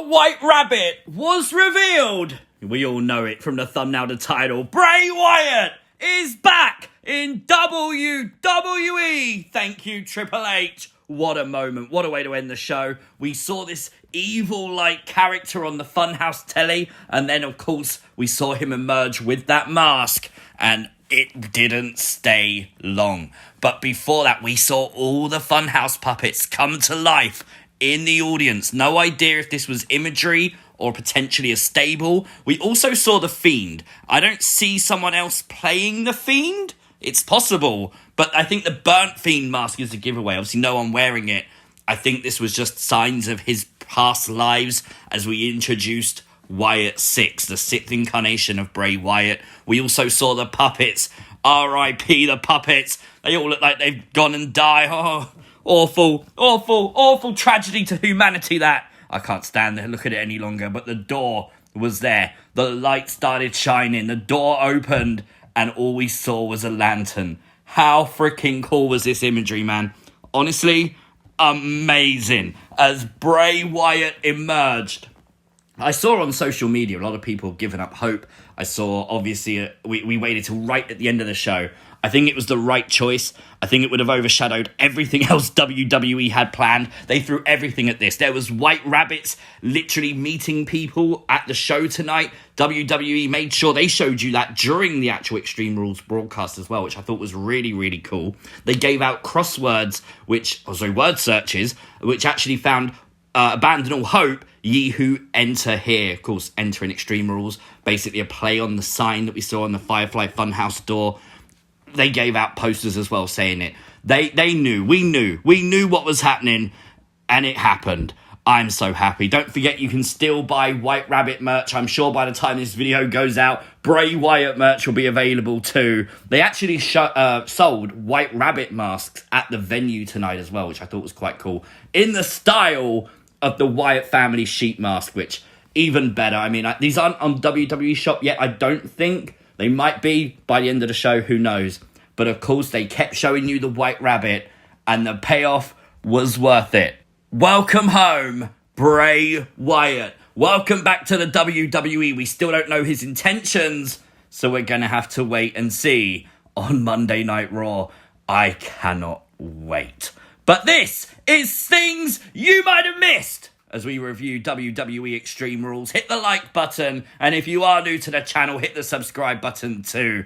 White Rabbit was revealed. We all know it from the thumbnail to title. Bray Wyatt is back in WWE. Thank you, Triple H. What a moment. What a way to end the show. We saw this evil-like character on the Funhouse telly, and then, of course, we saw him emerge with that mask, and it didn't stay long. But before that, we saw all the Funhouse puppets come to life in the audience. No idea if this was imagery or potentially a stable. We also saw the Fiend. I don't see someone else playing the Fiend. It's possible, but I think the burnt Fiend mask is a giveaway. Obviously, no one wearing it. I think this was just signs of his past lives as we introduced Wyatt 6, the 6th incarnation of Bray Wyatt. We also saw the puppets. R.I.P. the puppets. They all look like they've gone and died. Oh, awful tragedy to humanity that. I can't stand to look at it any longer, but the door was there. The light started shining. The door opened, and all we saw was a lantern. How freaking cool was this imagery, man? Honestly, amazing. As Bray Wyatt emerged, I saw on social media a lot of people giving up hope. I saw, obviously, we waited till right at the end of the show. I think it was the right choice. I think it would have overshadowed everything else WWE had planned. They threw everything at this. There was White Rabbits literally meeting people at the show tonight. WWE made sure they showed you that during the actual Extreme Rules broadcast as well, which I thought was really, really cool. They gave out crosswords, word searches, which actually found abandon all hope, ye who enter here. Of course, enter in Extreme Rules. Basically a play on the sign that we saw on the Firefly Funhouse door. They gave out posters as well saying it. They knew. We knew what was happening, and it happened. I'm so happy. Don't forget you can still buy White Rabbit merch. I'm sure by the time this video goes out, Bray Wyatt merch will be available too. They actually sold White Rabbit masks at the venue tonight as well, which I thought was quite cool. In the style of the Wyatt family sheet mask, which even better. I mean, these aren't on WWE Shop yet, I don't think. They might be by the end of the show, who knows. But of course, they kept showing you the White Rabbit, and the payoff was worth it. Welcome home, Bray Wyatt. Welcome back to the WWE. We still don't know his intentions, so we're going to have to wait and see on Monday Night Raw. I cannot wait. But this is things you might have missed as we review WWE Extreme Rules. Hit the like button, and if you are new to the channel, hit the subscribe button too.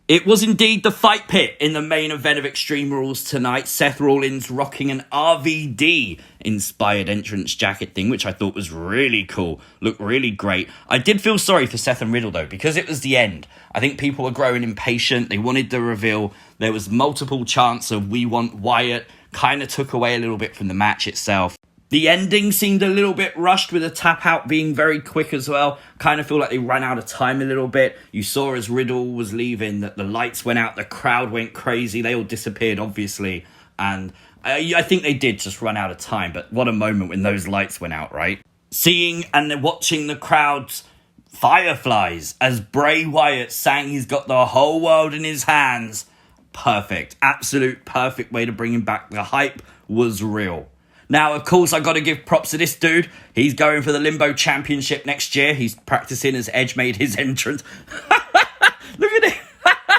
It was indeed the fight pit in the main event of Extreme Rules tonight. Seth Rollins rocking an RVD-inspired entrance jacket thing, which I thought was really cool. Looked really great. I did feel sorry for Seth and Riddle, though, because it was the end. I think people were growing impatient. They wanted the reveal. There was multiple chants of "We want Wyatt." Kind of took away a little bit from the match itself. The ending seemed a little bit rushed, with a tap out being very quick as well. Kind of feel like they ran out of time a little bit. You saw as Riddle was leaving that the lights went out, the crowd went crazy. They all disappeared, obviously. And I think they did just run out of time. But what a moment when those lights went out, right? Seeing and watching the crowd's Fireflies as Bray Wyatt sang he's got the whole world in his hands. Perfect. Absolute perfect way to bring him back. The hype was real. Now, of course, I got to give props to this dude. He's going for the Limbo Championship next year. He's practicing as Edge made his entrance. Look at it.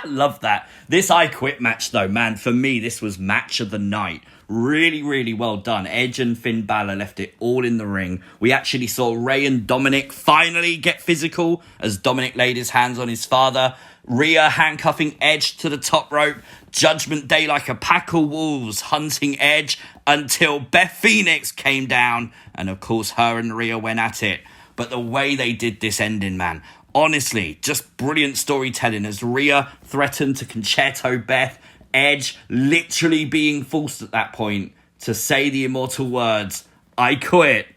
Love that. This I Quit match, though, man, for me, this was match of the night. Really, really well done. Edge and Finn Balor left it all in the ring. We actually saw Rey and Dominic finally get physical as Dominic laid his hands on his father. Rhea handcuffing Edge to the top rope. Judgment Day like a pack of wolves hunting Edge until Beth Phoenix came down. And of course, her and Rhea went at it. But the way they did this ending, man, honestly, just brilliant storytelling as Rhea threatened to concerto Beth. Edge literally being forced at that point to say the immortal words, "I quit."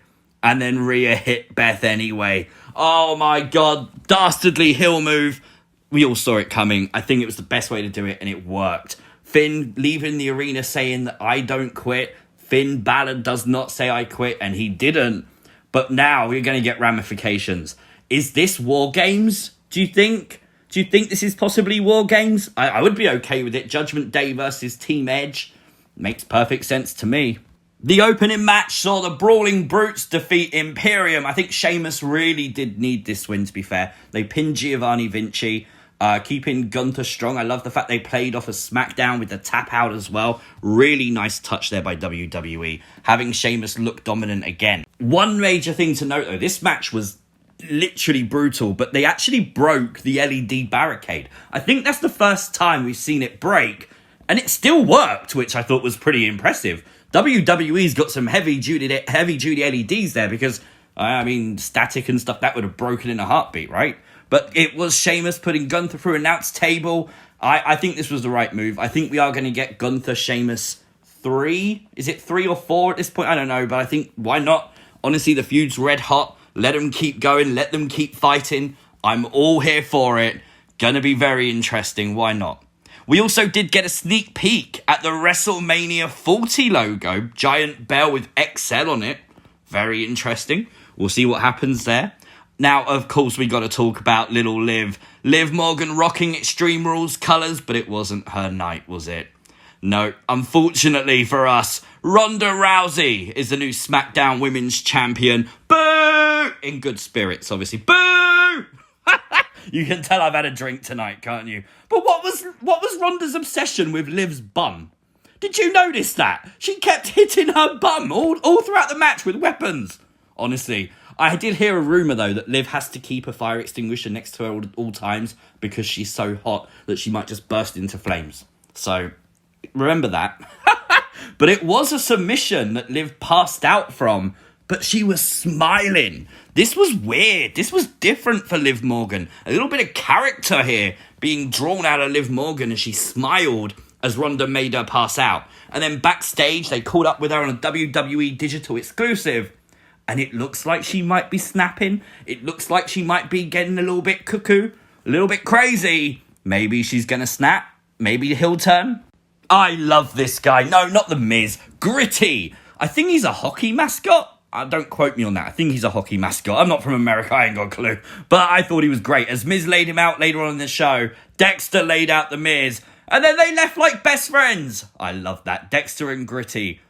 And then Rhea hit Beth anyway. Oh my God, dastardly heel move. We all saw it coming. I think it was the best way to do it, and it worked. Finn leaving the arena saying that "I don't quit." Finn Balor does not say "I quit," and he didn't. But now we're going to get ramifications. Is this War Games, do you think? Do you think this is possibly War Games? I would be okay with it. Judgment Day versus Team Edge. Makes perfect sense to me. The opening match saw the Brawling Brutes defeat Imperium. I think Sheamus really did need this win, to be fair. They pinned Giovanni Vinci, keeping Gunther strong. I love the fact they played off a SmackDown with the tap out as well. Really nice touch there by WWE, having Sheamus look dominant again. One major thing to note, though, this match was literally brutal, but they actually broke the LED barricade. I think that's the first time we've seen it break, and it still worked, which I thought was pretty impressive. WWE's got some heavy-duty LEDs there because, I mean, static and stuff, that would have broken in a heartbeat, right? But it was Sheamus putting Gunther through an announce table. I think this was the right move. I think we are going to get Gunther Sheamus 3. Is it 3 or 4 at this point? I don't know, but I think, why not? Honestly, the feud's red hot. Let them keep going. Let them keep fighting. I'm all here for it. Gonna be very interesting. Why not? We also did get a sneak peek at the WrestleMania 40 logo. Giant bell with XL on it. Very interesting. We'll see what happens there. Now, of course, we got to talk about little Liv. Liv Morgan rocking Extreme Rules colours, but it wasn't her night, was it? No, unfortunately for us, Ronda Rousey is the new SmackDown Women's Champion. Boo! In good spirits, obviously. Boo! You can tell I've had a drink tonight, can't you? But what was Ronda's obsession with Liv's bum? Did you notice that? She kept hitting her bum all throughout the match with weapons. Honestly, I did hear a rumour, though, that Liv has to keep a fire extinguisher next to her at all times because she's so hot that she might just burst into flames. So, remember that. But it was a submission that Liv passed out from, but she was smiling. This was weird. This was different for Liv Morgan. A little bit of character here being drawn out of Liv Morgan as she smiled as Ronda made her pass out. And then backstage, they caught up with her on a WWE digital exclusive. And it looks like she might be snapping. It looks like she might be getting a little bit cuckoo, a little bit crazy. Maybe she's going to snap. Maybe he'll turn. I love this guy. No, not The Miz. Gritty. I think he's a hockey mascot. Don't quote me on that. I think he's a hockey mascot. I'm not from America. I ain't got a clue. But I thought he was great. As Miz laid him out later on in the show, Dexter laid out The Miz. And then they left like best friends. I love that. Dexter and Gritty.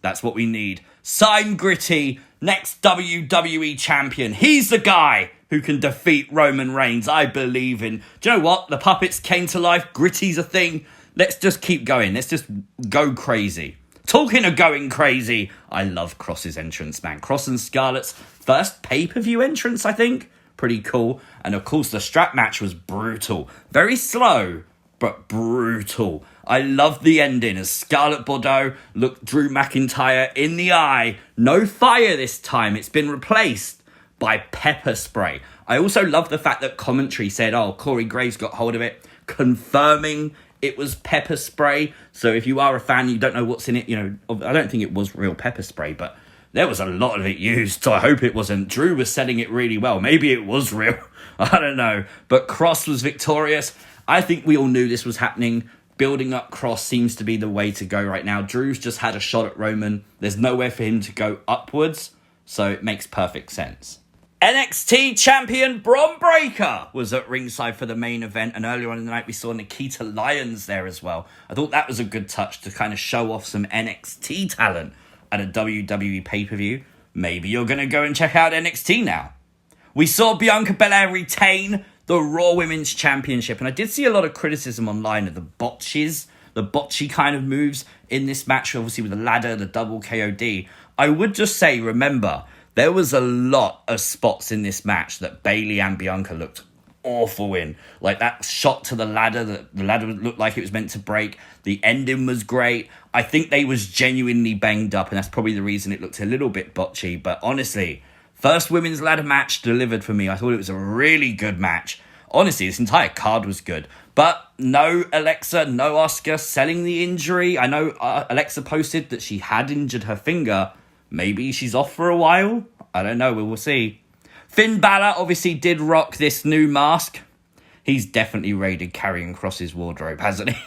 That's what we need. Sign Gritty. Next WWE champion. He's the guy who can defeat Roman Reigns. I believe in. Do you know what? The puppets came to life. Gritty's a thing. Let's just keep going. Let's just go crazy. Talking of going crazy, I love Cross's entrance, man. Cross and Scarlett's first pay-per-view entrance, I think. Pretty cool. And of course, the strap match was brutal. Very slow, but brutal. I love the ending as Scarlett Bordeaux looked Drew McIntyre in the eye. No fire this time. It's been replaced by pepper spray. I also love the fact that commentary said, oh, Corey Graves got hold of it, confirming it was pepper spray. So if you are a fan, you don't know what's in it. You know, I don't think it was real pepper spray, but there was a lot of it used. So I hope it wasn't. Drew was selling it really well. Maybe it was real. I don't know. But Cross was victorious. I think we all knew this was happening. Building up Cross seems to be the way to go right now. Drew's just had a shot at Roman. There's nowhere for him to go upwards. So it makes perfect sense. NXT champion Bron Breakker was at ringside for the main event, and earlier on in the night we saw Nikita Lyons there as well. I thought that was a good touch to kind of show off some NXT talent at a WWE pay-per-view. Maybe you're going to go and check out NXT now. We saw Bianca Belair retain the Raw Women's Championship, and I did see a lot of criticism online of the botchy kind of moves in this match, obviously with the ladder, the double KOD. I would just say, remember, there was a lot of spots in this match that Bayley and Bianca looked awful in. Like that shot to the ladder, the ladder looked like it was meant to break. The ending was great. I think they was genuinely banged up, and that's probably the reason it looked a little bit botchy. But honestly, first women's ladder match delivered for me. I thought it was a really good match. Honestly, this entire card was good. But no Alexa, no Asuka selling the injury. I know Alexa posted that she had injured her finger. Maybe she's off for a while. I don't know. We will see. Finn Balor obviously did rock this new mask. He's definitely raided Karrion Kross's wardrobe, hasn't he?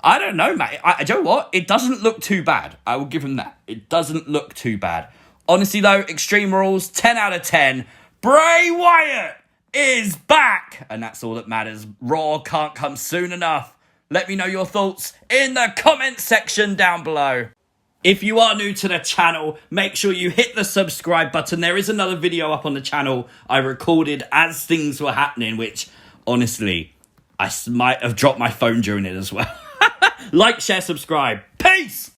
I don't know, mate. Do you know what? It doesn't look too bad. I will give him that. It doesn't look too bad. Honestly, though, Extreme Rules, 10 out of 10. Bray Wyatt is back. And that's all that matters. Raw can't come soon enough. Let me know your thoughts in the comment section down below. If you are new to the channel, make sure you hit the subscribe button. There is another video up on the channel I recorded as things were happening, which, honestly, I might have dropped my phone during it as well. Like, share, subscribe. Peace!